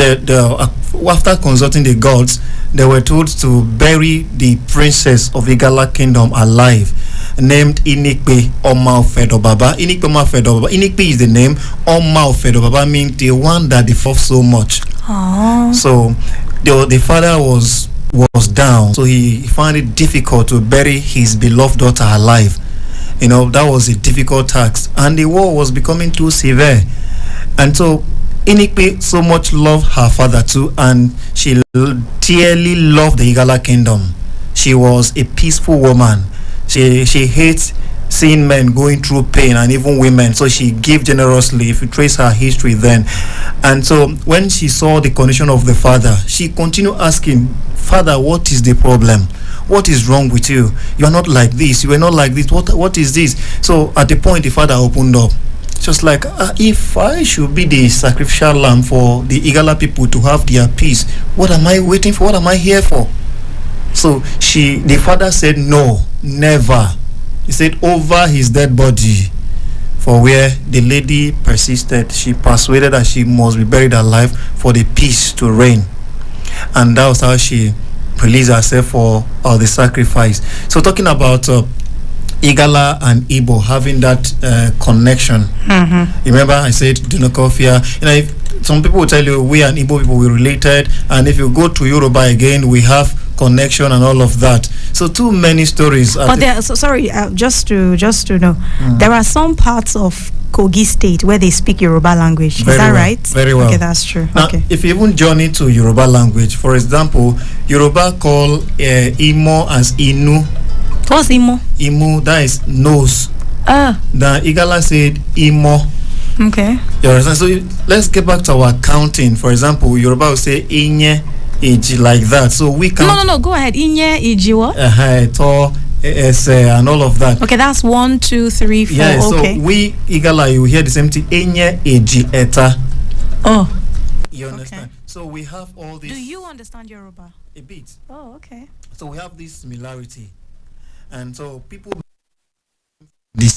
after consulting the gods, they were told to bury the princess of Igala kingdom alive, named Inikpe Oma Ofedobaba. Inikpe Oma Ofedobaba. Inikpe is the name. Oma Ofedobaba means the one that defaults so much. Oh. So the father was down, so he found it difficult to bury his beloved daughter alive. That was a difficult task, and the war was becoming too severe. And so Inikpe so much loved her father too, and she dearly loved the Igala kingdom. She was a peaceful woman. She hates seeing men going through pain, and even women, so she gave generously, if you trace her history then. And so when she saw the condition of the father, she continued asking, "Father, what is the problem? What is wrong with you? You are not like this, you are not like this, what is this?" So at the point the father opened up, just like, if I should be the sacrificial lamb for the Igala people to have their peace, what am I waiting for? What am I here for? So the father said, "No, never." He said, over his dead body. For where the lady persisted, she persuaded that she must be buried alive for the peace to reign. And that was how she released herself for the sacrifice. So talking about Igala and Igbo having that connection. Mm-hmm. Remember I said Dunokofia. Some people will tell you we and Igbo people were related, and if you go to Yoruba again, we have connection and all of that. So too many stories. But just to know, there are some parts of Kogi State where they speak Yoruba language. Is that right? Very well. Okay, that's true. Now, okay. If you even journey to Yoruba language, for example, Yoruba call Imo as Inu. What's Imo? Imo, that is nose. The Igala said Imo. Okay. You understand? So let's get back to our counting. For example, Yoruba will say Inye, Iji, like that. So we count. No. Go ahead. Inye, Iji, what? And all of that. Okay, that's 1, 2, 3, 4. Yeah, okay. So we Igala, you hear the same thing. Inye, Iji, Eta. Oh. You understand? Okay. So we have all this. Do you understand Yoruba? A bit. Oh, okay. So we have this similarity. And so people the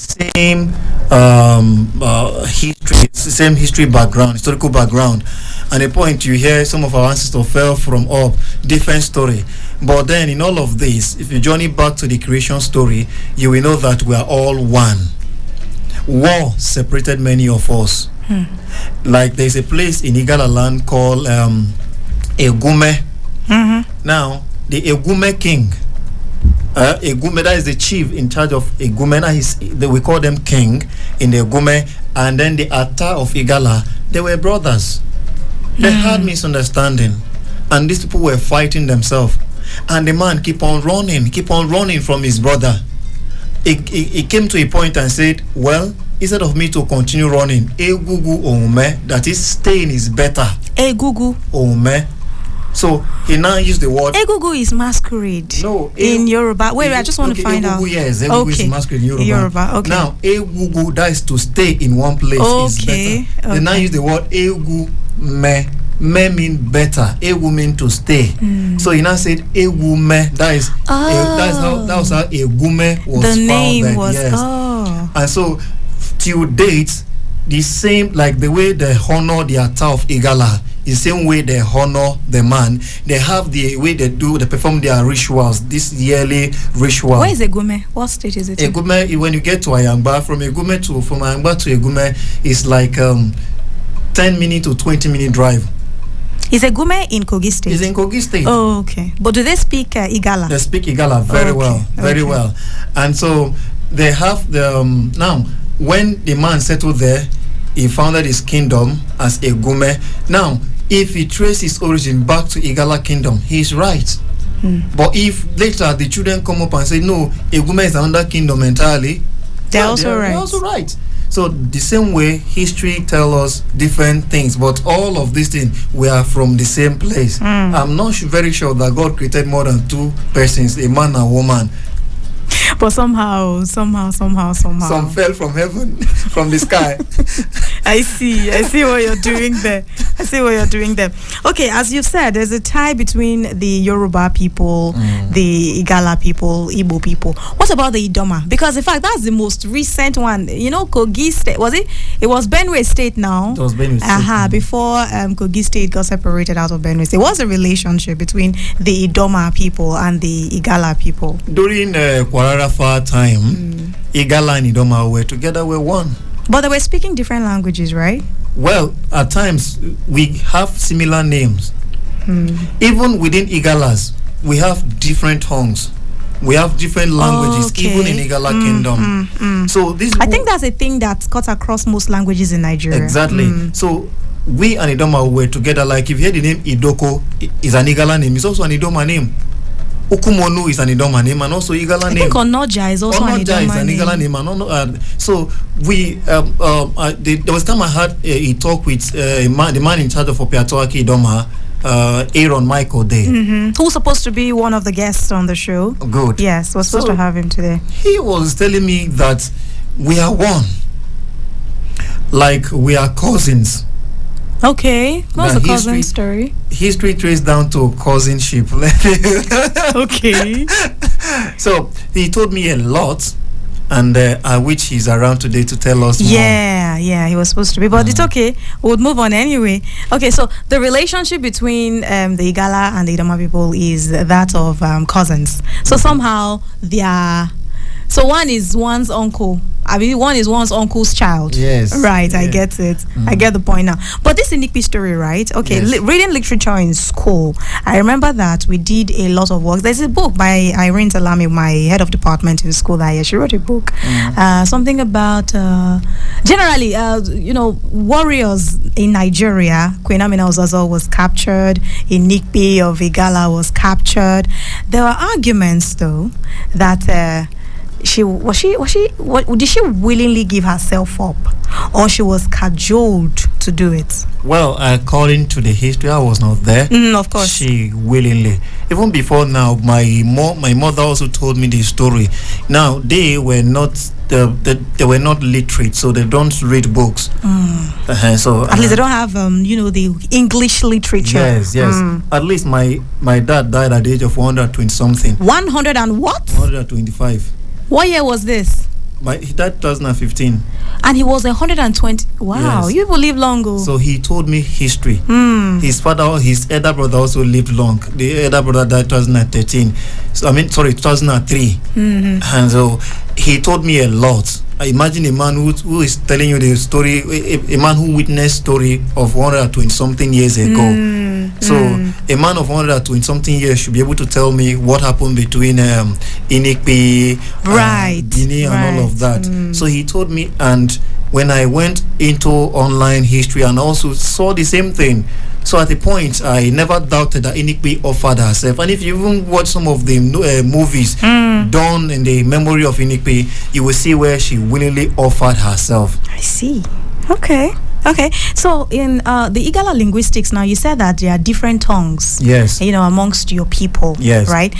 same history background, historical background. And a point you hear some of our ancestors fell from up, different story. But then in all of this, if you journey back to the creation story, you will know that we are all one. War separated many of us. Like there's a place in Igala land called Egume. Mm-hmm. Now, the Egume king, Egume, that is the chief in charge of Egume. We call them king in the Egume. And then the Ata of Igala, they were brothers. They had misunderstanding. And these people were fighting themselves. And the man keep on running from his brother. He came to a point and said, well, instead of me to continue running, Egugu Ome, that is staying is better. Egugu Ome. So he now used the word. Egugu is masquerade. No, in Yoruba. Wait, I just want to find out. Yes, Egugu is masquerade in Yoruba. Okay. Now, Egugu, that is to stay in one place is better. Okay. They now use the word Egu me. Me mean better. Egu mean to stay. So he now said Egu me. That was how Egume was the name founded. Was yes. And so till date, the same, like the way they honor the Ata of Igala, the same way they honor the man, they have the way they perform their rituals, this yearly ritual. Where is Egume? What state is it? Egume, when you get to Ayangba, from Ayangba to Egume, it's like 10-minute to 20-minute drive. Is Egume in Kogi State? It's in Kogi State. Oh, okay. But do they speak Igala? They speak Igala very well. And so they have the now when the man settled there, he founded his kingdom as Egume. Now, if he traces his origin back to Igala kingdom, he's right. But if later the children come up and say, no, Egume is another kingdom entirely, they're also right. So the same way history tells us different things, but all of these things we are from the same place. I'm not very sure that God created more than two persons, a man and a woman. But somehow. Some fell from heaven, from the sky. I see what you're doing there. Okay, as you've said, there's a tie between the Yoruba people, the Igala people, Igbo people. What about the Idoma? Because in fact, that's the most recent one. You know, Kogi State, was it? It was Benue State now. It was Benue State. Before Kogi State got separated out of Benue State. There was a relationship between the Idoma people and the Igala people. During Kwararafa time, Igala and Idoma were together, were one. But they were speaking different languages, right? Well, at times we have similar names. Even within Igalas, we have different tongues. We have different languages, even in Igala Kingdom. So this, I think that's a thing that cuts across most languages in Nigeria. Exactly. So we and Idoma were together. Like if you hear the name Idoko, is an Igala name. It's also an Idoma name. Ukumonu is an Idoma name and also Igala name. I think Onoja is also an Igala name. And so we, there was time I had a talk with the man in charge of Opiatoaki Idoma, Aaron Michael Day. Who's supposed to be one of the guests on the show. Good. Yes, we're supposed to have him today. He was telling me that we are one. Like we are cousins. Okay, what's the cousin story? History traced down to cousinship. Okay. So he told me a lot, and I wish he's around today to tell us more. Yeah, he was supposed to be, but it's okay. We'll move on anyway. Okay, so the relationship between the Igala and the Idoma people is that of cousins. So somehow they are. So one is one's uncle. I mean, one is one's uncle's child. Yes. Right, I get it. I get the point now. But this is Nikpi story, right? Okay, yes. Reading literature in school. I remember that we did a lot of work. There's a book by Irene Salami, my head of department in school that year. She wrote a book. Something about, generally, warriors in Nigeria. Queen Amina Ozazo was captured. Nikpi of Igala was captured. There were arguments, though, that... did she willingly give herself up, or she was cajoled to do it? Well, according to the history, I was not there. Of course, she willingly. Even before now, my mother also told me the story. Now they were not they were not literate, so they don't read books. So at least they don't have the English literature. Yes. At least my dad died at the age of 120 something. 100 and what? 125. What year was this? He died 2015. And he was 120. Wow, yes. You people live long ago. So he told me history. His elder brother also lived long. The elder brother died 2013. 2003. And so he told me a lot. I imagine a man who is telling you the story, a man who witnessed story of 120 something years ago. So a man of 120 something years should be able to tell me what happened between Inikpi, Guinea, and all of that. So he told me, and when I went into online history and also saw the same thing. So at the point, I never doubted that Inikpi offered herself. And if you even watch some of the movies done in the memory of Inikpi, you will see where she willingly offered herself. I see. Okay. So in the Igala linguistics now, you said that there are different tongues. Yes. Amongst your people. Yes. Right?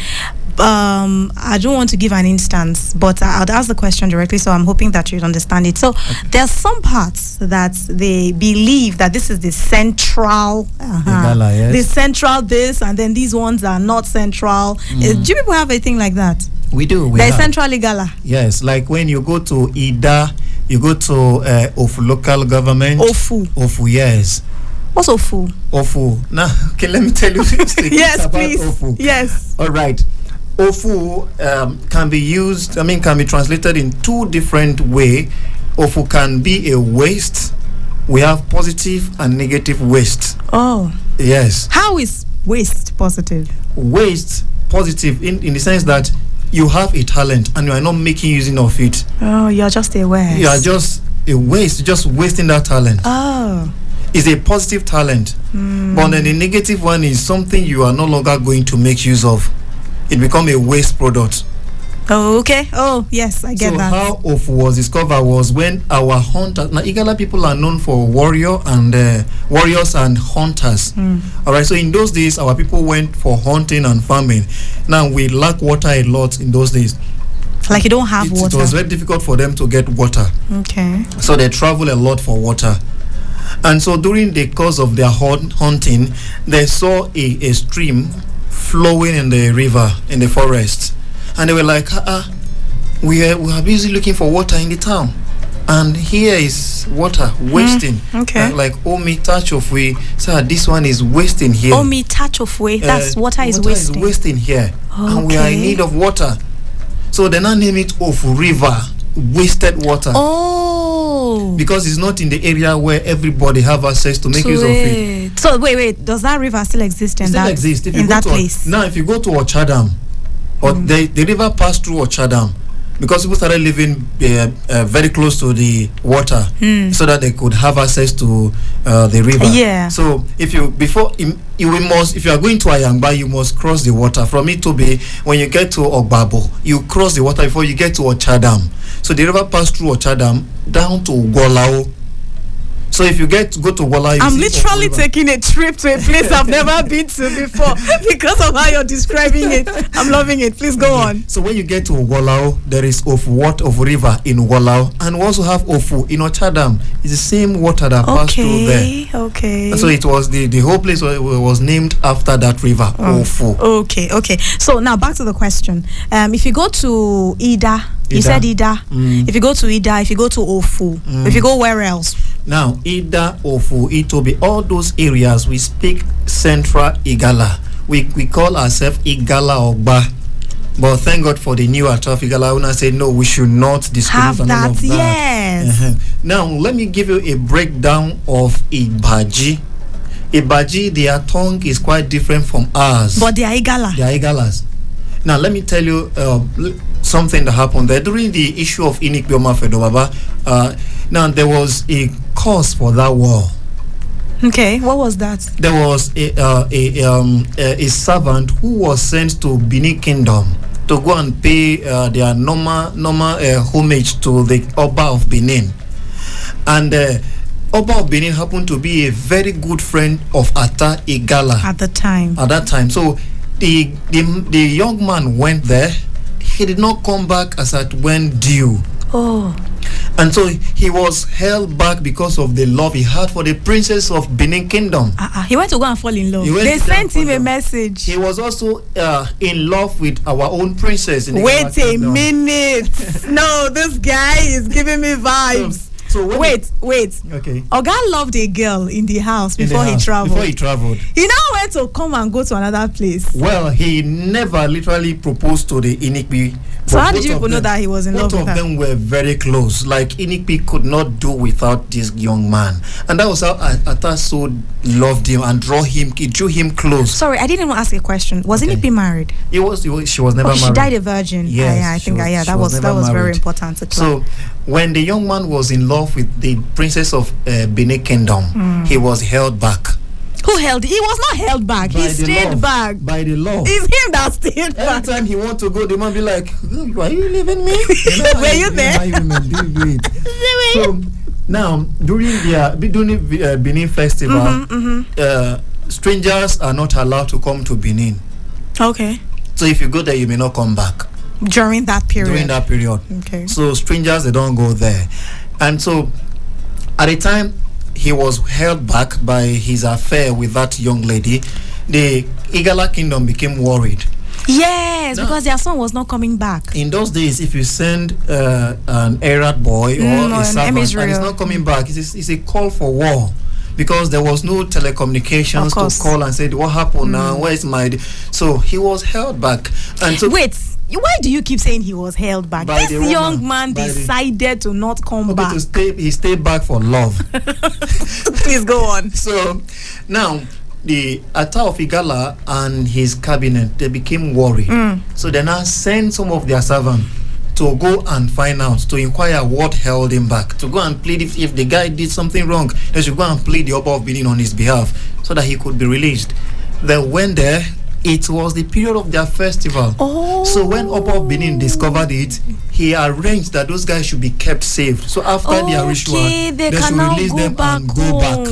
I don't want to give an instance, but I'll ask the question directly, so I'm hoping that you'd understand it. So there are some parts that they believe that this is the central, Igala, yes. the central this, and then these ones are not central. Do you people have anything like that? We do. There's central Igala. Yes, like when you go to Ida, you go to Ofu local government. Ofu, yes. What's Ofu? Ofu. Now, okay, let me tell you. Yes, about please. Ofu. Yes. All right. Ofu can be translated in two different ways. Ofu can be a waste. We have positive and negative waste. Oh. Yes. How is waste positive? Waste positive in the sense that you have a talent and you are not making using of it. Oh, you're just a waste. You are just a waste, just wasting that talent. Oh. It's a positive talent. But then the negative one is something you are no longer going to make use of. It become a waste product. Oh, okay. Oh, yes, I get that. So how Ofu was discovered was when our hunters. Now, Igala people are known for warriors and hunters. All right. So in those days, our people went for hunting and farming. Now we lack water a lot in those days. Like you don't have water. It was very difficult for them to get water. Okay. So they travel a lot for water. And so during the course of their hunting, they saw a stream flowing in the river, in the forest. And they were like, we are busy looking for water in the town. And here is water wasting. Okay. Like, Omi touch of way. Sir, this one is wasting here. Omi touch of way. That's water is wasting. Water is wasting here. Okay. And we are in need of water. So they now name it of river, wasted water. Oh. Because it's not in the area where everybody have access to make use of it. So wait, does that river still exist in that exists. If you in go that to place? Now, if you go to Ochadam, or the river passed through Ochadam, because people started living very close to the water, so that they could have access to the river. Yeah. So if you if you are going to Ayangba, you must cross the water. From Itobe, when you get to Ogbabo, you cross the water before you get to Ochadam. So the river passed through Ochadam down to Golao. So if you go to Wala, I'm literally taking a trip to a place I've never been to before because of how you're describing it. I'm loving it. Please go on. So when you get to Walao, there is of river in Walao, and we also have Ofu in Ochadam. It's the same water that passed through there. Okay. So it was the whole place was named after that river, Ofu. Okay. So now back to the question. If you go to Ida. You said Ida. If you go to Ida, if you go to Ofu, if you go where else? Now, Ida, Ofu, Itobi, all those areas, we speak Central Igala. We call ourselves Igala Ogba. But thank God for the new Ataf Igala. Una said, no, we should not discriminate have that, of that. Yes. Now, let me give you a breakdown of Ibaji. Ibaji, their tongue is quite different from ours. But they are Igala. They are Igalas. Now, let me tell you something that happened there during the issue of Inikbioma Fedobaba. Now, there was a cause for that war. Okay, what was that? There was a servant who was sent to Benin Kingdom to go and pay their normal homage to the Oba of Benin. And Oba of Benin happened to be a very good friend of Ata Igala at the time. At that time. So the young man went there. He did not come back as at when due. Oh. And so he was held back because of the love he had for the princess of Benin Kingdom. He went to go and fall in love. They sent him a message. He was also in love with our own princess. Wait a minute. No, this guy is giving me vibes. So wait. Okay. Oga loved a girl in the house before he traveled. He now went to come and go to another place. Well, he never literally proposed to the Inikbi. So how did you know that he was in love with her? Both of them were very close. Like Inikbi could not do without this young man, and that was how Ata so loved him and it drew him close. Sorry, I didn't even ask a question. Was Inikbi married? She was never married. She died a virgin. Yes, I think that was very important to clarify. So when the young man was in love with the princess of Benin Kingdom, he was held back. Who held? He was not held back. He stayed back. By the law. It's him that stayed back. Every time he want to go, the man be like, "Are you leaving me? Were you there?" Do it. So now during the Benin festival, strangers are not allowed to come to Benin. Okay. So if you go there, you may not come back. During that period. Okay. So strangers, they don't go there. And so at the time he was held back by his affair with that young lady, the Igala kingdom became worried. Yes, because their son was not coming back. In those days, if you send an Arab boy or a servant and he's not coming back, it's a call for war. Because there was no telecommunications to call and say, what happened now? Where is my... So he was held back. And so wait, why do you keep saying he was held back? This young man decided to not come back. He stayed back for love. Please go on. So now the Ata of Igala and his cabinet, they became worried. So they now sent some of their servants to go and find out, to inquire what held him back, to go and plead if the guy did something wrong, they should go and plead the Oba of Benin on his behalf so that he could be released. They went there. It was the period of their festival. So when Oba of Benin discovered it, he arranged that those guys should be kept safe. So after their ritual, they should release them and go back.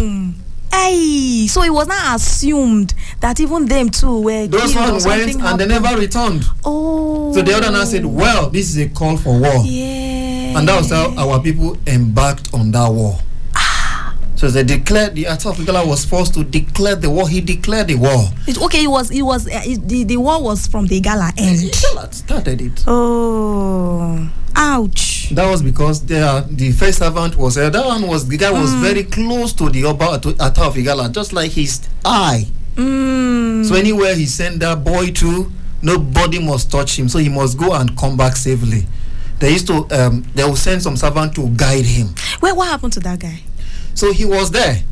Hey, so it was not assumed that even them too were. Those ones went and they never returned. So the other now said, well, this is a call for war. Yeah. And that was how our people embarked on that war. So they declared the attack of Igala was forced to declare the war. He declared the war. The war was from the Igala end. Igala started it. Oh, ouch. That was because the first servant was the guy was very close to the Oba to attack of Igala, just like his eye. So anywhere he sent that boy to, nobody must touch him. So he must go and come back safely. They used to they will send some servant to guide him. Well, what happened to that guy? So he was there,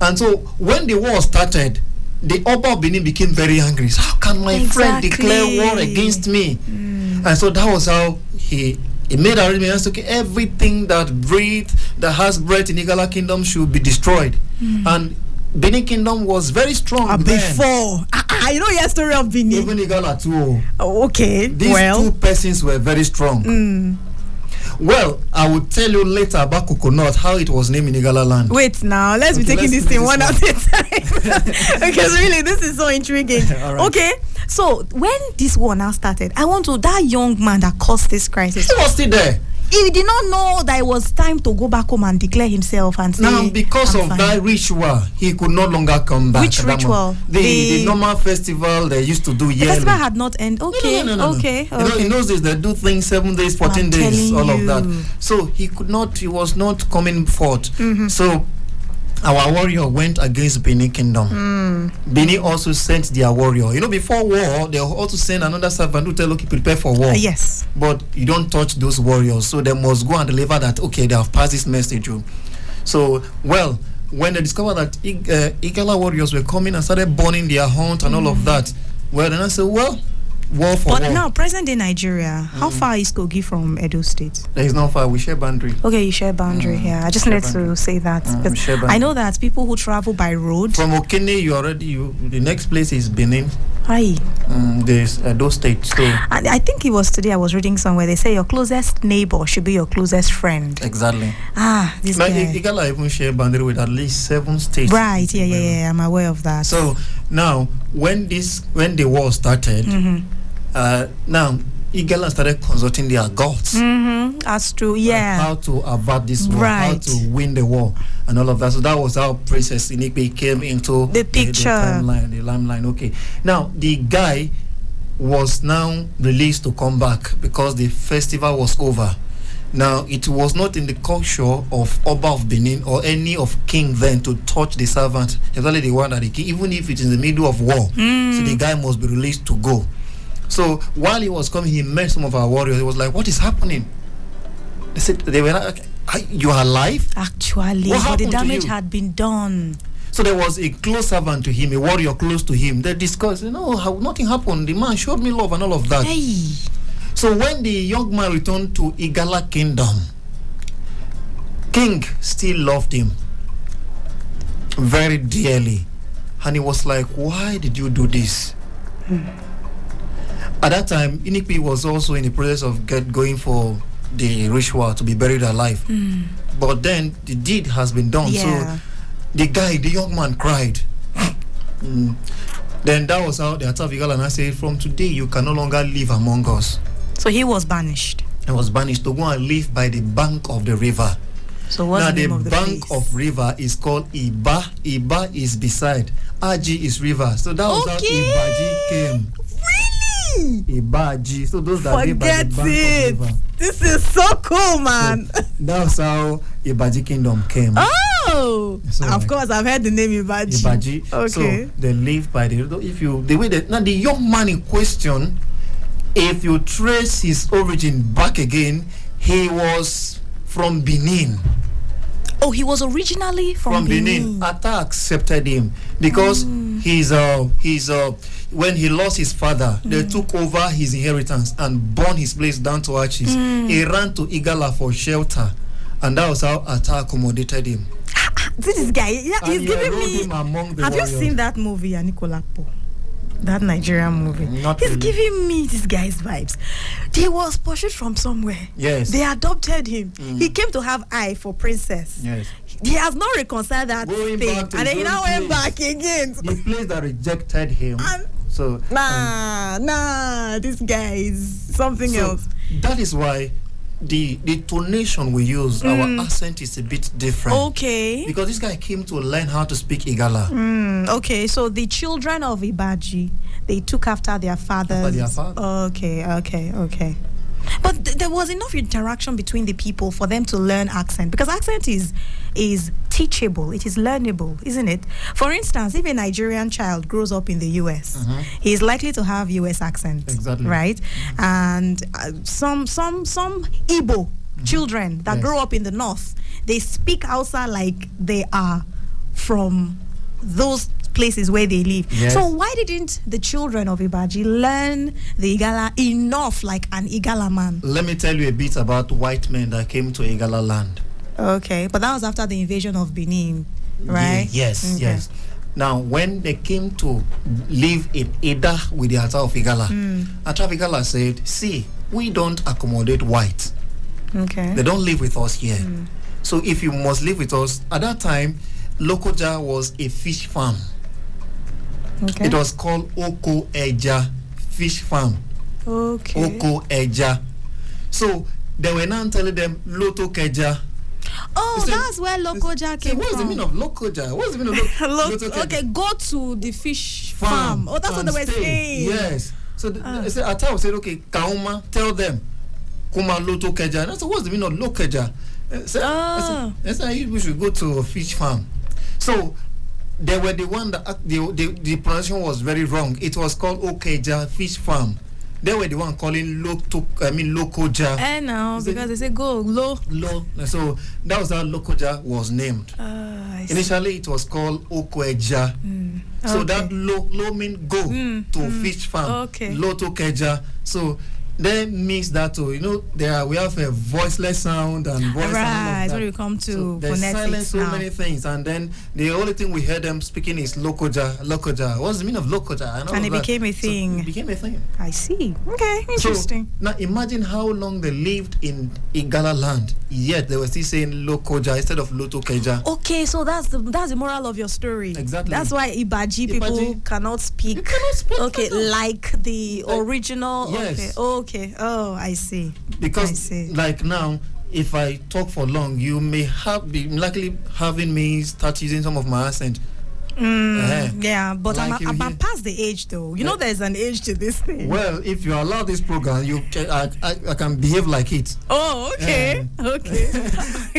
and so when the war started, the Oba of Benin became very angry. So how can my friend declare war against me? And so that was how he made arrangements. Okay, everything that has breath in Igala kingdom should be destroyed. And Benin kingdom was very strong before. You know your story of Benin. Even Igala too. Oh, okay. These two persons were very strong. Well, I will tell you later about coconut, how it was named in Igala land. Wait now, let's be taking this thing one at a time. Because really, this is so intriguing. Right. Okay, so when this war now started, that young man that caused this crisis. He was still there. He did not know that it was time to go back home and declare himself and say. Now, because of that ritual, he could no longer come back. Which ritual? The normal festival they used to do yearly. The festival had not ended. Okay, no. Okay. You know, in those days, they do things 7 days, 14 days, all of that. So he was not coming forth. So our warrior went against Benin kingdom. Benin also sent their warrior. You know, before war, they also send another servant to tell, okay, prepare for war. Yes. But you don't touch those warriors. So they must go and deliver that, okay, they have passed this message. So, well, when they discovered that Igala warriors were coming and started burning their hunt and all of that, well, then I said, well, war for war. But now, present day Nigeria, how far is Kogi from Edo State? There is not far. We share boundary. Okay, you share boundary. Yeah, I just needed to say that. I know that people who travel by road. From Okene, the next place is Benin. Hi. There's Edo State. So I think it was today I was reading somewhere. They say your closest neighbor should be your closest friend. Exactly. This guy. Igala even share boundary with at least 7 states. Right. Yeah. I'm aware of that. So now, when the war started. Now Igala started consulting their gods. That's true. Yeah. How to avert this war, how to win the war, and all of that. So that was how Princess Inikbe came into the picture, the limelight. Okay. Now the guy was now released to come back because the festival was over. Now it was not in the culture of Oba of Benin or any of king then to touch the servant, especially the one that the king, even if it's in the middle of war. So the guy must be released to go. So while he was coming, he met some of our warriors. He was like, "What is happening?" They said, "They were like, you are alive?" Actually, but the damage had been done. So there was a close servant to him, a warrior close to him. They discussed, how nothing happened. The man showed me love and all of that. Hey. So when the young man returned to Igala kingdom, King still loved him very dearly, and he was like, "Why did you do this?" At that time, Inikpi was also in the process of going for the ritual to be buried alive. But then the deed has been done. Yeah. So the young man cried. Then that was how the attack of Igala, and I said, "From today, you can no longer live among us." So he was banished. He was banished to go and live by the bank of the river. So what's the name of the bank of river is called Iba. Iba is beside. Aji is river. So that was how Ibaji came. Ibaji. So those that live by the bank of the river. This is so cool, man. So that's how Ibaji kingdom came. Oh, so of course, I've heard the name Ibaji. Ibaji. Okay. So they live by the river. Now the young man in question, if you trace his origin back again, he was from Benin. Oh, he was originally from Benin. Atta accepted him because when he lost his father, they took over his inheritance and burned his place down to ashes. He ran to Igala for shelter, and that was how Atta accommodated him. This guy, he's giving me. Have you seen that movie, Anikolapo? That Nigerian movie. He's giving me this guy's vibes. He was pursued from somewhere. Yes. They adopted him. He came to have eye for princess. Yes. He has not reconciled that thing. And then he now went back again. The place that rejected him. This guy is something else. That is why the tonation we use, our accent is a bit different. Okay. Because this guy came to learn how to speak Igala. Okay, so the children of Ibaji, they took after their fathers. After their father. Okay. But there was enough interaction between the people for them to learn accent, because accent is teachable, it is learnable, isn't it? For instance, if a Nigerian child grows up in the US, he is likely to have US accent. Exactly. Right? And some Igbo children that grow up in the north, they speak Hausa like they are from those places where they live. Yes. So why didn't the children of Ibaji learn the Igala enough like an Igala man? Let me tell you a bit about white men that came to Igala land. Okay, but that was after the invasion of Benin, right? Yes. Now, when they came to live in Ida with the Ata of Igala, Ata of Igala said, see, we don't accommodate whites. Okay. They don't live with us here. So if you must live with us, at that time, Lokoja was a fish farm. Okay. It was called Oko Eja Fish Farm. Okay. Oko Eja. So they were now telling them Loto Keja. Oh, Said, that's where Lokoja came what's from. the meaning of Lokoja? What's the meaning of Loto Keja? Okay, go to the fish farm. Oh, that's what they were saying. Yes. So they said, Ata said, okay, Kauma, tell them Kuma Loto Keja. And I said, what's the meaning of Lokeja? I said, we should go to a fish farm. So they were the one that the pronunciation was very wrong. It was called Okeja Fish Farm. They were the one calling Lokoja. No, because they say go low. So that was how Lokoja was named. Initially, it was called Okweja. So that lo mean go to fish farm. Okay. Loto Keja. So they mix that to, we have a voiceless sound and voice. Right, when you come to so they phonetics silence so now. many things, and then the only thing we heard them speaking is Lokoja. What's the meaning of Lokoja? And it became a thing. So it became a thing. I see. Okay, interesting. So, now imagine how long they lived in Igala land, yet they were still saying Lokoja instead of Loto Keja. Okay, so that's the moral of your story. Exactly. That's why Ibaji people cannot speak. You cannot speak. Okay, like the original. Yes. Okay. Oh, I see. Because like now, if I talk for long, you may be likely having me start using some of my accent. Yeah, but Like I'm past the age though. You know, there's an age to this thing. Well, if you allow this program, I can behave like it. Oh, okay. Okay.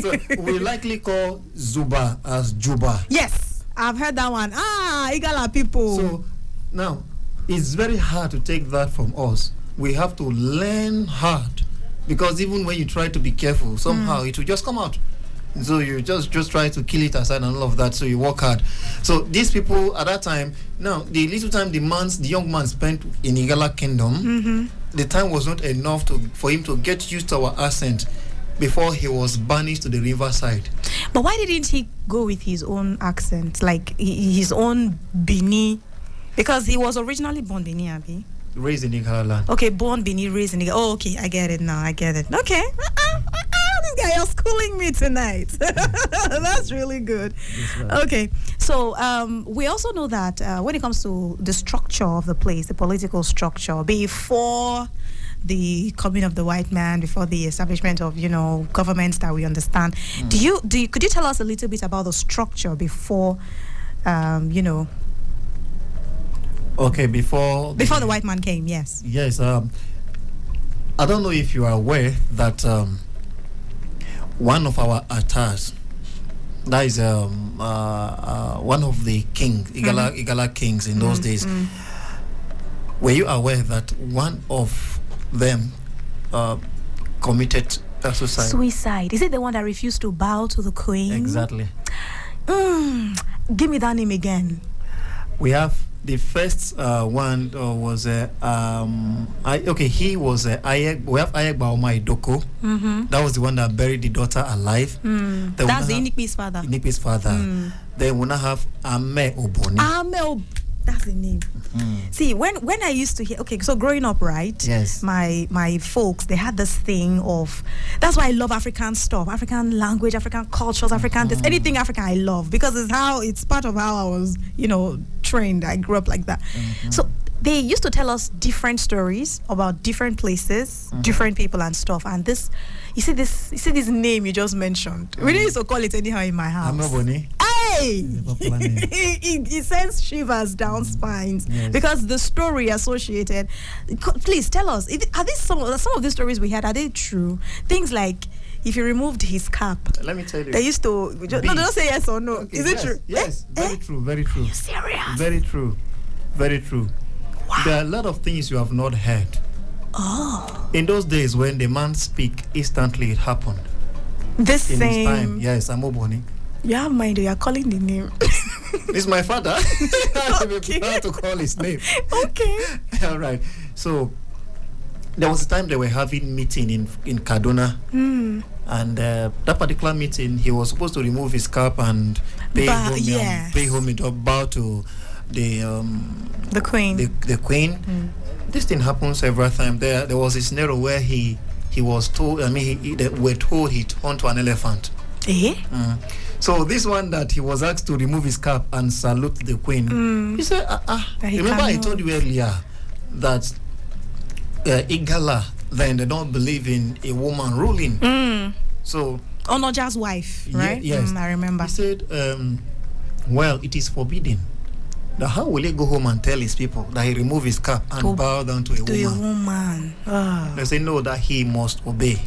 So we likely call Zuba as Juba. Yes, I've heard that one. Igala people. So now it's very hard to take that from us. We have to learn hard, because even when you try to be careful, somehow it will just come out. So you just try to kill it aside and all of that. So you work hard. So these people at that time, now the little time the young man spent in Igala Kingdom, the time was not enough for him to get used to our accent before he was banished to the riverside. But why didn't he go with his own accent, like his own Bini? Because he was originally born Bini, Abi. Raised in Igala land. Okay, born Bini, raised in Igala. Oh, okay, I get it now. Okay. This guy, you're schooling me tonight. That's really good. Right. Okay, so we also know that when it comes to the structure of the place, the political structure, before the coming of the white man, before the establishment of governments that we understand, could you tell us a little bit about the structure before Okay, before the white man came? Yes. I don't know if you are aware that one of our Atas, that is one of the Igala kings in those days. Were you aware that one of them committed suicide? Suicide. Is it the one that refused to bow to the queen? Exactly. Give me that name again. We have the first one was he was we have Ayek Baoma Idoko. That was the one that buried the daughter alive. That's the Inikpi's father. Inikpi's father. Then we now have Ame Oboni. That's the name. See, when I used to hear, so growing up, right? Yes. My folks, they had this thing of, that's why I love African stuff, African language, African cultures, African anything African I love, because it's part of how I was, trained. I grew up like that. So they used to tell us different stories about different places, different people and stuff. And this, you see this name you just mentioned. We didn't used to call it anyhow in my house. Amaboni. Hey, it sends shivers down spines because the story associated. Please tell us, are these some of the stories we had? Are they true? Things like, if he removed his cap, let me tell you. They used to don't say yes or no. Okay, Is it true? Yes, very true, very true. Are you serious? Very true, very true. Wow. There are a lot of things you have not heard. Oh, In those days when the man speak, instantly it happened. this In his same. time, yes, Amoboni. You have mind. You are calling the name. This is my father. I Okay. prefer to call his name. Okay. All right. So there was a time they were having meeting in Kaduna, and that particular meeting, he was supposed to remove his cap and pay homage or bow to The queen. the queen. This thing happened several times. There was a scenario where he was told. I mean, they were told he turned to an elephant. Eh? So this one that he was asked to remove his cap and salute the queen, he said, That he remember I cannot. told you earlier that Igala, then they don't believe in a woman ruling. So Onoja's wife, right? yes. I remember. He said, well, it is forbidden. Now, how will he go home and tell his people that he remove his cap and bow down to a To a woman? woman. Ah. They say no, that he must obey.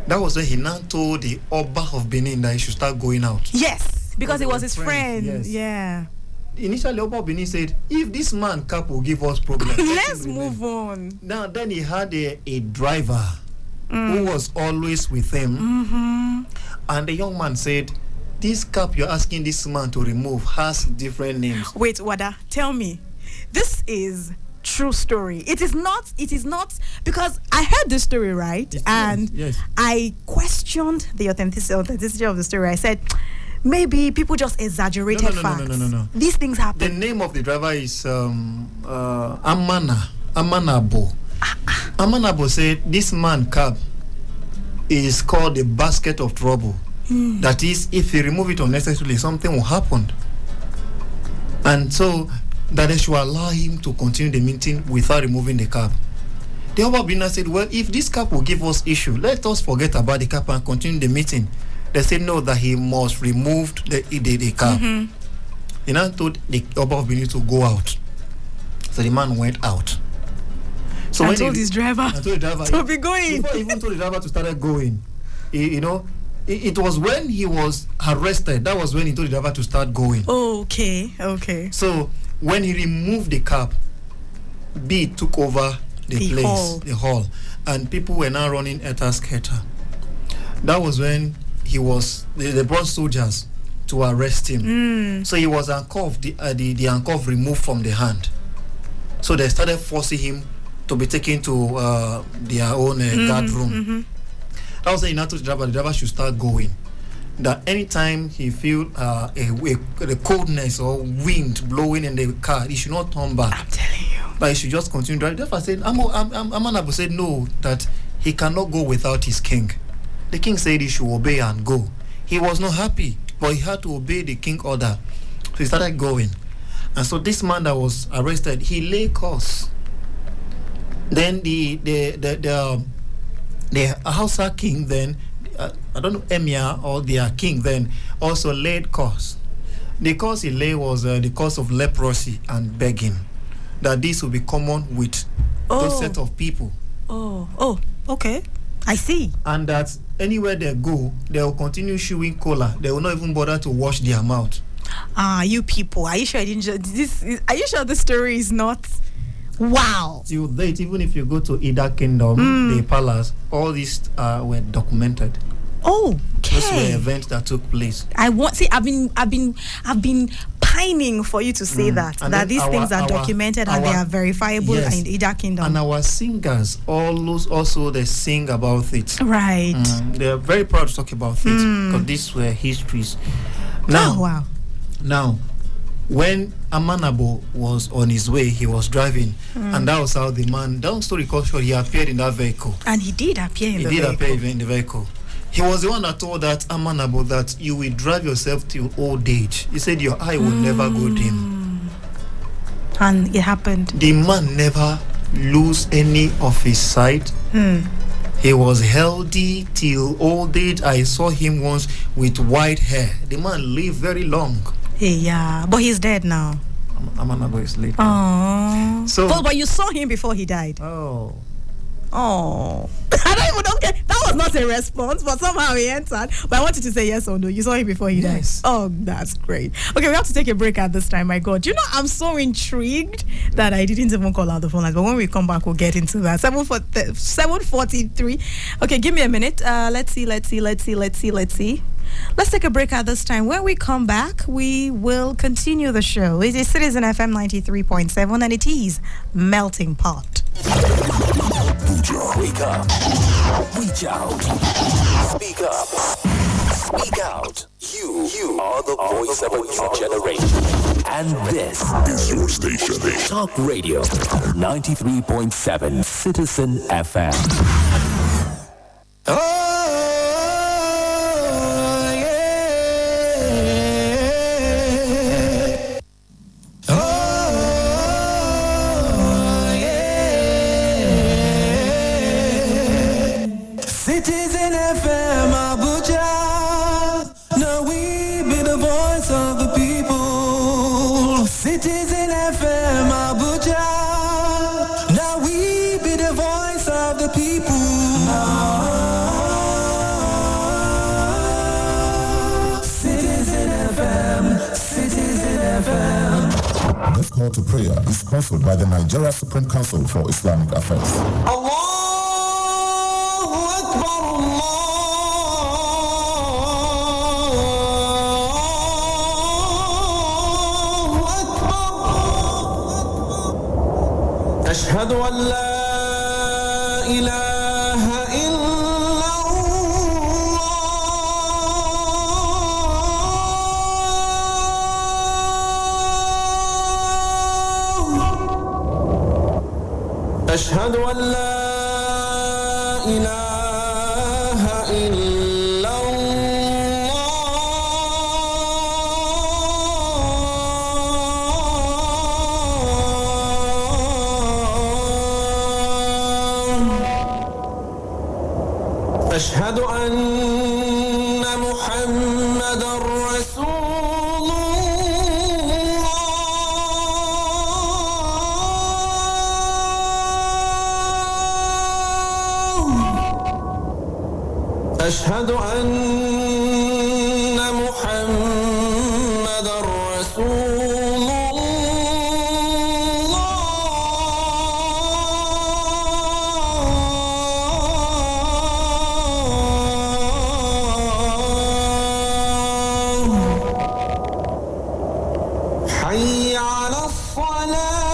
That was when he now told the Oba of Benin that he should start going out. Yes, because they it was were his friends, friend. yes. Yeah. Initially, Oba of Benin said, if this man cap will give us problems, Let's move on. Now, then he had a driver who was always with him. And the young man said, this cap you're asking this man to remove has different names. Wait, Wada, tell me. This is true story. It is not because I heard the story, right? Yes, and yes. I questioned the authenticity of the story. I said maybe people just exaggerated facts. No. These things The happen. name of the driver is Amanabo. Amanabo said this man cab is called the basket of trouble. That is, if you remove it unnecessarily, something will happen. And so that they should allow him to continue the meeting without removing the cap. The Oba Bina said, well, if this cap will give us issue, let us forget about the cap and continue the meeting. They said no, that he must remove the cap. He now told the Oba of Benin to go out. So the man went out. So I when told his driver to be going. before he even told the driver to start going, it was when he was arrested. That was when he told the driver to start going. Oh, okay. So when he removed the cap, B took over the place, the hall, and people were now running scatter. That was when they brought soldiers to arrest him. So he was handcuffed, the handcuff removed from the hand. So they started forcing him to be taken to their own guard room. That was when he now told the driver should start going. That anytime he feel the coldness or wind blowing in the car, he should not turn back. I'm telling you. But he should just continue driving. Therefore, said, Amanabu said no, that he cannot go without his king. The king said he should obey and go. He was not happy, but he had to obey the king order. So he started going. And so this man that was arrested, he lay course. Then the Hausa king then, I don't know, Emir or their king then also laid course. The course he lay was the course of leprosy and begging. That this will be common with those set of people. Oh, okay. I see. And that anywhere they go, they will continue chewing cola. They will not even bother to wash their mouth. You people, are you sure are you sure this story is not? Wow. Till date, even if you go to Ida Kingdom, the palace, all these were documented. Oh, okay. Those were events that took place. I've been pining for you to say that these things are documented and they are verifiable in Ida Kingdom. And our singers also they sing about it. Right. They are very proud to talk about it because these were histories. Now, wow. Now, when Amanabo was on his way, he was driving, and that was how the man, long story short, he appeared in that vehicle. And he did appear in the vehicle. He did appear in the vehicle. He was the one that told that Amanabo that you will drive yourself till old age. He said your eye will never go dim. And it happened. The man never lose any of his sight. He was healthy till old age. I saw him once with white hair. The man lived very long. Yeah, but he's dead now. Amanabo is late. Oh. So, but you saw him before he died. Oh. I don't even okay. That was not a response, but somehow he answered. But I wanted to say yes or no. You saw him before he died. Oh, that's great. Okay, we have to take a break at this time. My God, you know, I'm so intrigued that I didn't even call out the phone lines. But when we come back, we'll get into that. 7:43. Okay, give me a minute. Let's see. Let's take a break at this time. When we come back, we will continue the show. It is Citizen FM 93.7 and it is Melting Pot. Abuja, wake up. Reach out. Speak up. Speak out. You are the voice of a new generation. And this is your station. Talk Radio 93.7 Citizen FM. Citizen FM Abuja, now we be the voice of the people. Citizen FM Abuja, now we be the voice of the people. Citizen FM, Citizen FM. This call to prayer is sponsored by the Nigeria Supreme Council for Islamic Affairs. أشهد أن لا إله إلا الله أشهد أن لا إله إلا أشهد أن محمدًا رسول الله أشهد أن محمدًا رسول حي على الصلاة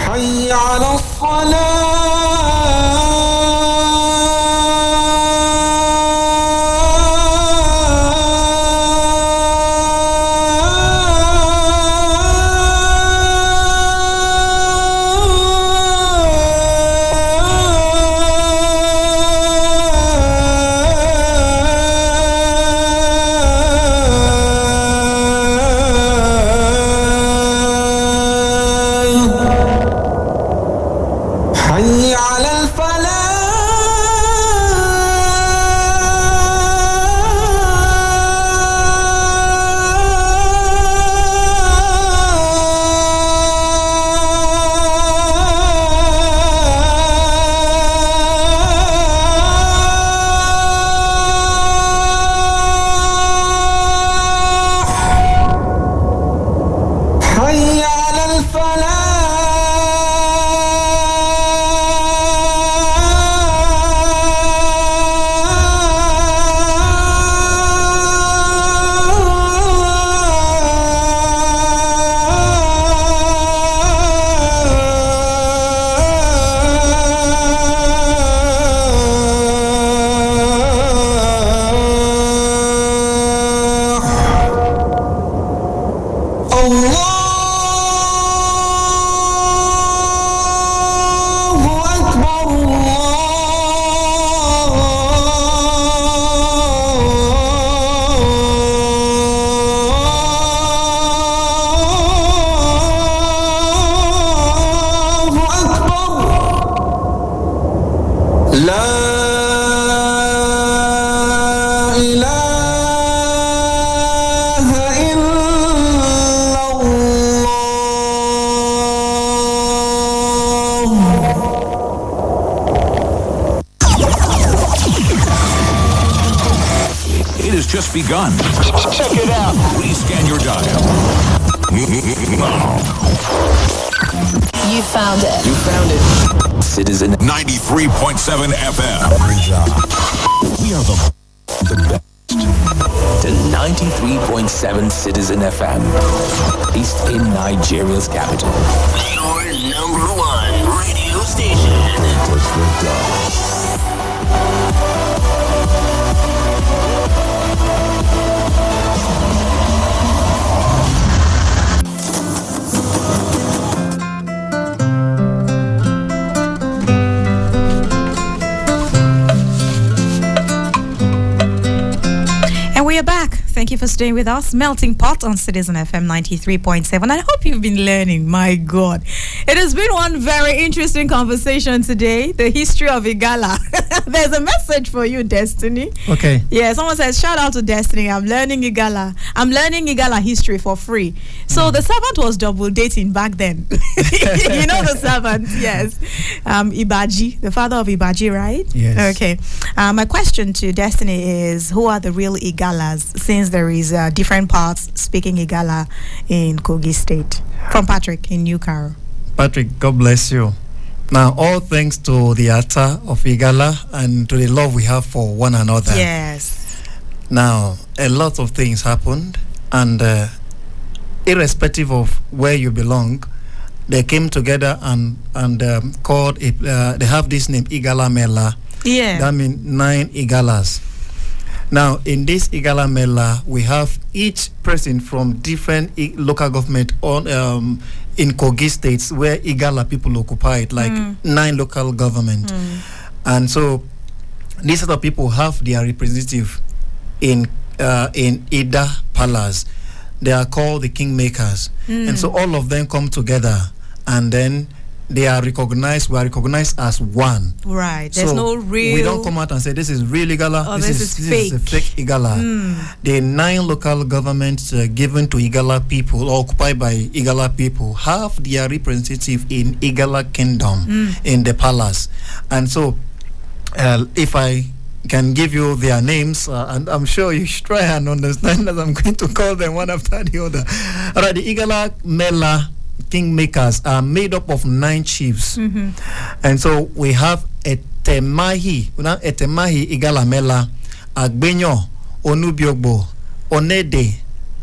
حي على حي على الفلاح حي على الفلاح just begun. Check it out. Please scan your dial. You found it. You found it. Citizen 93.7 FM. We are the best. To 93.7 Citizen FM. Based in Nigeria's capital. Your number one radio station. We are back. Thank you for staying with us. Melting Pot on Citizen FM 93.7. I hope you've been learning. My God. It has been one very interesting conversation today. The history of Igala. There's a message for you, Destiny. Okay. Yeah, someone says, shout out to Destiny. I'm learning Igala history for free. So the servant was double dating back then. You know the servant, yes. Ibaji, the father of Ibaji, right? Yes. Okay. My question to Destiny is, who are the real Igalas, since there is different parts speaking Igala in Kogi State? From Patrick in New Caro. Patrick, God bless you. Now, all thanks to the Ata of Igala and to the love we have for one another. Yes. Now, a lot of things happened, and irrespective of where you belong, they came together and called it. They have this name, Igala Mela. Yeah. That means 9 Igalas. Now, in this Igala Mela, we have each person from different local government in Kogi states where Igala people occupied, like 9 local government. And so these other people have their representative in Ida Palace. They are called the Kingmakers. And so all of them come together, and then they are recognized. We are recognized as one. Right. There's so no real. We don't come out and say this is real Igala. Oh, this is fake. Is a fake Igala. The 9 local governments given to Igala people, or occupied by Igala people, have their representative in Igala Kingdom in the palace. And so, if I can give you their names, and I'm sure you should try and understand that I'm going to call them one after the other. All right, the Igala Mela Kingmakers are made up of 9 chiefs. And so we have Etemahi Igala Mela, Agbenyo, Onubiogbo, Onede,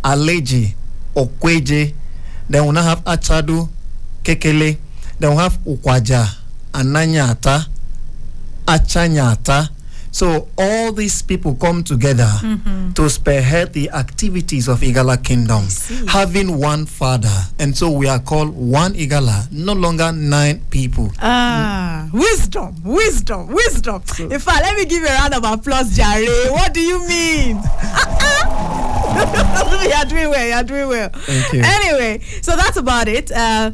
Aleji, Okweje. Then we now have Achadu, Kekele. Then we have Ukwaja, Ananyata, Achanyata. So all these people come together to spearhead the activities of Igala Kingdom, having one father. And so we are called one Igala, no longer 9 people. Wisdom. In fact, let me give you a round of applause, Jare. What do you mean? You're doing well. Thank you. Anyway, so that's about it. Oh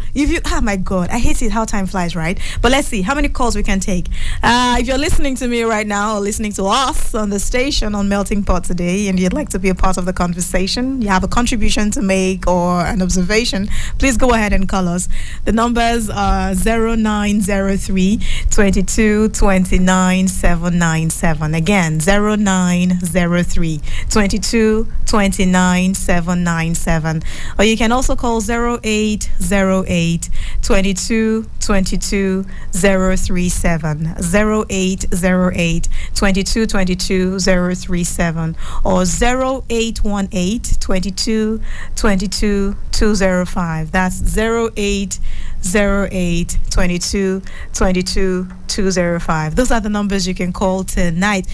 my God, I hate it how time flies, right? But let's see how many calls we can take. If you're listening to me right now, or listening to us on the station on Melting Pot today, and you'd like to be a part of the conversation, you have a contribution to make or an observation, please go ahead and call us. The numbers are 0903 22 29 797. Again, 0903 22 29 797. Or you can also call 0808 22 22 037, 0808 22 22 037, or 0818 22 22 205. That's 0808 22 22 205. Those are the numbers you can call tonight.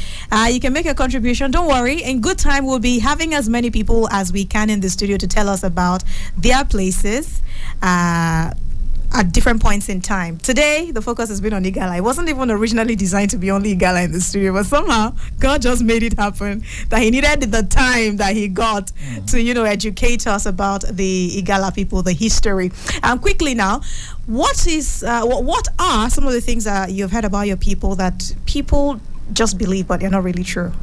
You can make a contribution. Don't worry. In good time, we'll be having as many people as we can in the studio to tell us about their places at different points in time. Today, the focus has been on Igala. It wasn't even originally designed to be only Igala in the studio, but somehow God just made it happen that he needed the time that he got to, educate us about the Igala people, the history. Quickly now, what are some of the things that you've heard about your people that people just believe, but they're not really true?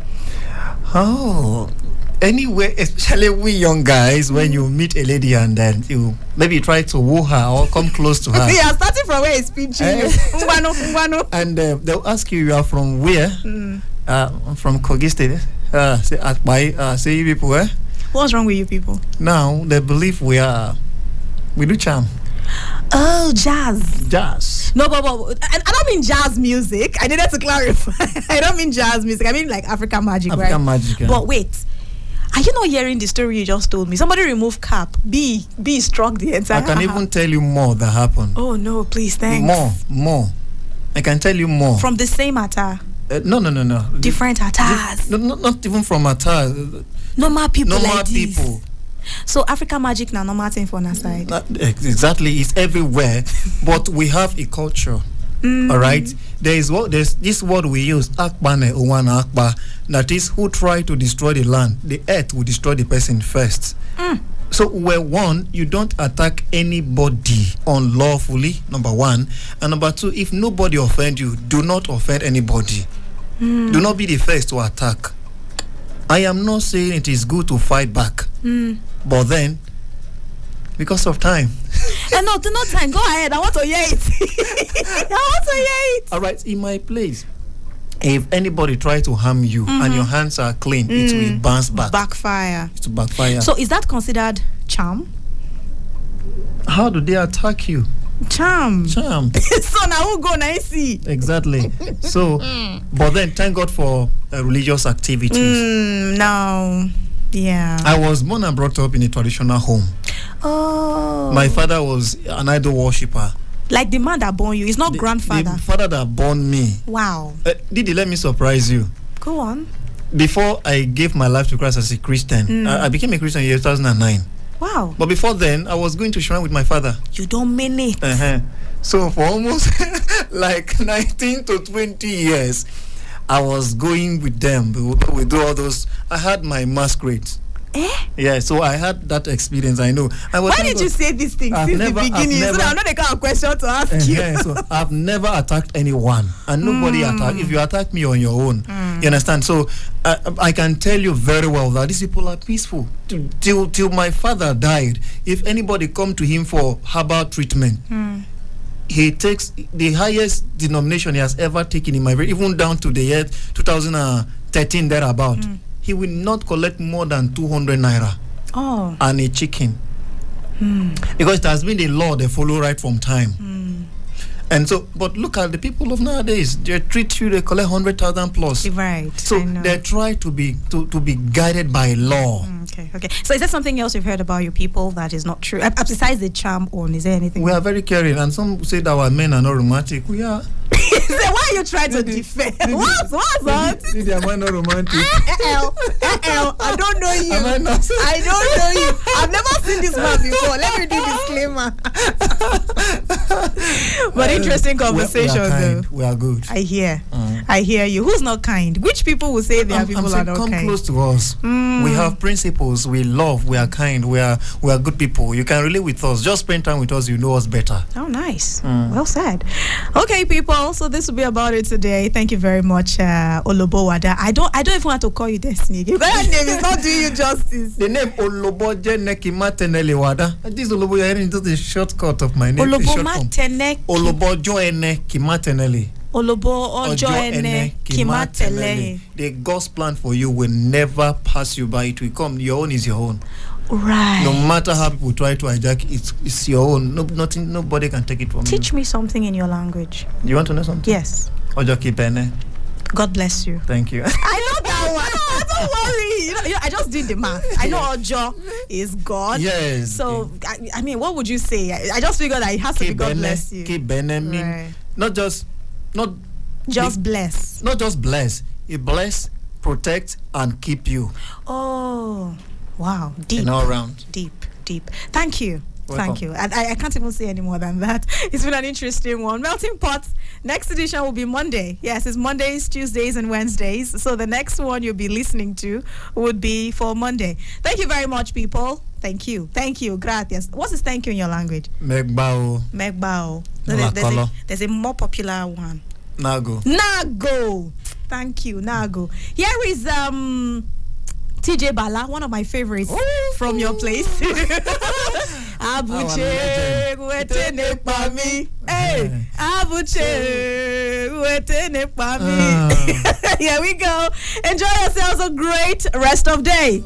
Anyway, especially we young guys, when you meet a lady and then you maybe try to woo her or come close to her. Yeah, starting from where it's pinching you. And they'll ask you are from where? I'm from Kogi State. Say you people, eh? What's wrong with you people? Now they believe we do charm. Oh, jazz. Jazz. No, but I don't mean jazz music. I needed to clarify. I don't mean jazz music. I mean like African magic, right? African magic. Yeah. But wait, are you not hearing the story you just told me? Somebody removed cap. B struck the entire. I can even tell you more that happened. Oh no, please, thanks. More. I can tell you more. From the same attack. No. Different attacks. No, not even from attack. Normal people Normal like this. people. So African magic now, normal thing for our side. Exactly, it's everywhere. But we have a culture. All right. There's this word we use, akbane uwana akba. That is, who try to destroy the land. The earth will destroy the person first. So one, you don't attack anybody unlawfully, number one. And number two, if nobody offend you, do not offend anybody. Do not be the first to attack. I am not saying it is good to fight back. But then, because of time. No time. Go ahead. I want to hear it. All right, in my place, if anybody try to harm you and your hands are clean, it will bounce back. Backfire. It will backfire. So is that considered charm? How do they attack you? Charm. So now who go now see? Exactly. So, but then thank God for religious activities. No. Yeah. I was born and brought up in a traditional home. Oh. My father was an idol worshipper. Like the man that born you, it's not grandfather. The father that born me. Wow. Didi, let me surprise you. Go on. Before I gave my life to Christ as a Christian, I became a Christian in 2009. Wow. But before then, I was going to shrine with my father. You don't mean it. So for almost like 19 to 20 years, I was going with them. We do all those. I had my masquerade. Yeah, so I had that experience. I know. Why did you say these things since the beginning? So I'm not the kind of question to ask you. So I've never attacked anyone, and nobody attacked. If you attack me on your own, you understand. So I can tell you very well that these people are peaceful. Till my father died, if anybody come to him for herbal treatment, he takes the highest denomination he has ever taken in my even down to the year 2013 thereabout. He will not collect more than 200 naira and a chicken. Because it has been the law they follow right from time. And so, but look at the people of nowadays. They treat you, they collect 100,000 plus. Right. So they try to be guided by law. Okay. So is there something else you've heard about your people that is not true? Besides the charm on, is there anything? We are very caring, and some say that our men are not romantic. We are. So why are you trying to defend? What's that? They are not romantic. I don't know you. I don't know you. I've never seen this man before. Let me do disclaimer. But interesting conversation, though. We are good. I hear you. Who's not kind? Which people will say their people are not kind? Come close to us. We have principles. We love. We are kind. We are good people. You can relate with us. Just spend time with us. You know us better. Oh, nice. Well said. Okay, people. So this will be about it today. Thank you very much, Olobo Wada. I don't even want to call you Destiny. That name is not doing you justice. The name Olobo Jeneki Matenele Wada. This Olobo you're hearing is the shortcut of my name. Olobo Mateneki. Olobo Joene Kimatenele. Olobo Ojoene Kimatele. The God's plan for you will never pass you by. It will come. Your own is your own. Right. No matter how people try to hijack it, it's your own. Nobody can take it from you. Teach me something in your language. Do you want to know something? Yes. Ojoki Bene. God bless you. Thank you. I know that one. Don't worry. You know, I just did the math. I know Ojo is God. Yes. So, I mean, what would you say? I just figured that it has to be God bless you. Keep Bene mean Right. not just bless. Not just bless. It bless, protect, and keep you. Oh, wow. Deep. In all round. Deep. Thank you. Welcome. Thank you. And I can't even say any more than that. It's been an interesting one. Melting Pot. Next edition will be Monday. Yes, it's Mondays, Tuesdays, and Wednesdays. So the next one you'll be listening to would be for Monday. Thank you very much, people. Thank you. Gracias. What's this thank you in your language? Megbao. No, there's a more popular one. Nago. Thank you, Nago. Here is TJ Bala, one of my favorites from your place. Abuche, wetene pa mi. Hey, Abuche, wetene pa mi. Here we go. Enjoy yourselves a great rest of day.